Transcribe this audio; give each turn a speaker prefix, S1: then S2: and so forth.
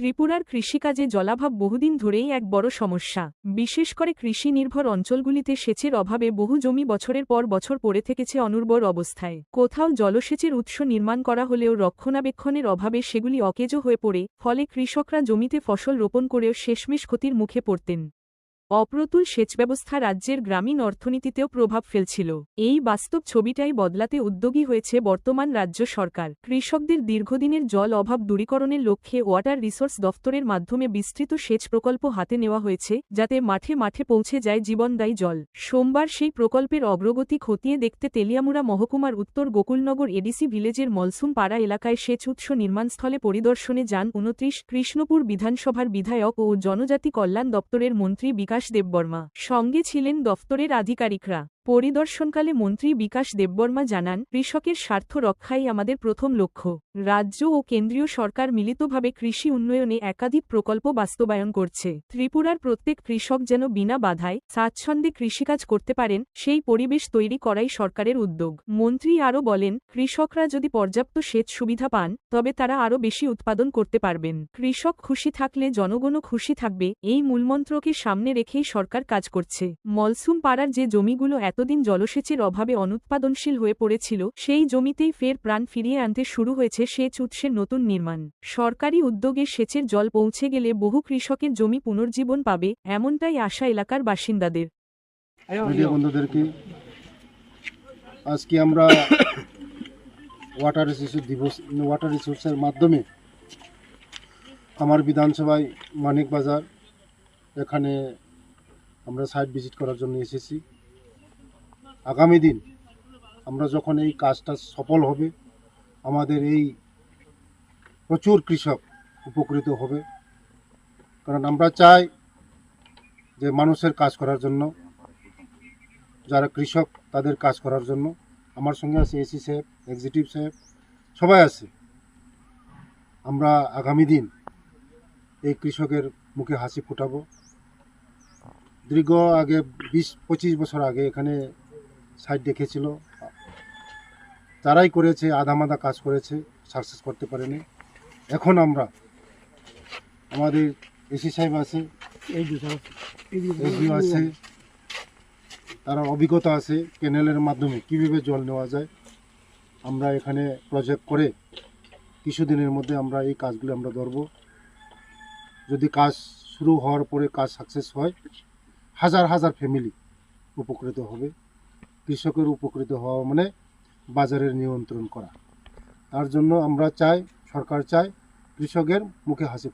S1: ত্রিপুরার কৃষিকাজে জলাভাব বহুদিন ধরেই এক বড় সমস্যা। বিশেষ করে কৃষি নির্ভর অঞ্চলগুলিতে সেচের অভাবে বহু জমি বছরের পর বছর পড়ে থেকেছে অনুর্বর অবস্থায়। কোথাও জলসেচের উৎস নির্মাণ করা হলেও রক্ষণাবেক্ষণের অভাবে সেগুলি অকেজো হয়ে পড়ে, ফলে কৃষকরা জমিতে ফসল রোপণ করেও শেষমেশ ক্ষতির মুখে পড়তেন। অপ্রতুল সেচ ব্যবস্থা রাজ্যের গ্রামীণ অর্থনীতিতেও প্রভাব ফেলছিল। এই বাস্তব ছবিটাই বদলাতে উদ্যোগী হয়েছে বর্তমান রাজ্য সরকার। কৃষকদের দীর্ঘদিনের জল অভাব দূরীকরণের লক্ষ্যে ওয়াটার রিসোর্স দফতরের মাধ্যমে বিস্তৃত সেচ প্রকল্প হাতে নেওয়া হয়েছে, যাতে মাঠে মাঠে পৌঁছে যায় জীবনদায়ী জল। সোমবার সেই প্রকল্পের অগ্রগতি খতিয়ে দেখতে তেলিয়ামুড়া মহকুমার উত্তর গোকুলনগর এডিসি ভিলেজের মলসুম পাড়া এলাকায় সেচ উৎস নির্মাণস্থলে পরিদর্শনে যান ২৯ কৃষ্ণপুর বিধানসভার বিধায়ক ও জনজাতি কল্যাণ দপ্তরের মন্ত্রী বিকাশ দেববর্মা। সঙ্গে ছিলেন দফতরের আধিকারিকরা। পরিদর্শনকালে মন্ত্রী বিকাশ দেববর্মা জানান, কৃষকের স্বার্থ রক্ষাই আমাদের প্রথম লক্ষ্য। রাজ্য ও কেন্দ্রীয় সরকার মিলিতভাবে কৃষি উন্নয়নে একাধিক প্রকল্প বাস্তবায়ন করছে। ত্রিপুরার প্রত্যেক কৃষক যেন বিনা বাধায় স্বাচ্ছন্দ্যে কৃষিকাজ করতে পারেন, সেই পরিবেশ তৈরি করাই সরকারের উদ্যোগ। মন্ত্রী আরও বলেন, কৃষকরা যদি পর্যাপ্ত সেচ সুবিধা পান, তবে তারা আরও বেশি উৎপাদন করতে পারবেন। কৃষক খুশি থাকলে জনগণও খুশি থাকবে, এই মূলমন্ত্রকে সামনে রেখেই সরকার কাজ করছে। মলসুম পাড়ার যে জমিগুলো এতদিন জলসেচের অভাবে অনুৎপাদনশীল হয়ে পড়েছিল, সেই জমিতেই ফের প্রাণ ফিরিয়ে আনতে শুরু হয়েছে সেচ উৎসের নতুন নির্মাণ। সরকারি উদ্যোগে সেচের জল পৌঁছে গেলে বহু কৃষকের জমি পুনর্জীবন পাবে, এমনটাই আশা এলাকার বাসিন্দাদের।
S2: বন্ধুদেরকে আজকে আমরা ওয়াটার রিসোর্সের মাধ্যমে আমার বিধানসভায় মানিক বাজার এখানে আমরা সাইট ভিজিট করার জন্য এসেছি। আগামী দিন আমরা যখন এই কাজটা সফল হবে, আমাদের এই প্রচুর কৃষক উপকৃত হবে। কারণ আমরা চাই যে মানুষের কাজ করার জন্য, যারা কৃষক তাদের কাজ করার জন্য। আমার সঙ্গে আছে এসি সাহেব, এক্সিকিউটিভ সাহেব, সবাই আছে। আমরা আগামী দিন এই কৃষকের মুখে হাসি ফোটাবো। দীর্ঘ আগে ২০-২৫ বছর আগে এখানে সাইট দেখেছিল, যারাই করেছে আধা কাজ করেছে, সাকসেস করতে পারেনি। এখন আমরা আমাদের এসি সাহেব আছে, এসডিও আছে, তারা অভিজ্ঞতা আছে ক্যানেলের মাধ্যমে কীভাবে জল নেওয়া যায়। আমরা এখানে প্রজেক্ট করে কিছুদিনের মধ্যে আমরা এই কাজগুলো আমরা ধরব। যদি কাজ শুরু হওয়ার পরে কাজ সাকসেস হয়, হাজার হাজার ফ্যামিলি উপকৃত হবে। কৃষকের উপকৃত হওয়া মানে বাজারের নিয়ন্ত্রণ করা। তার জন্য আমরা চাই, সরকার চায় কৃষকের মুখে হাসি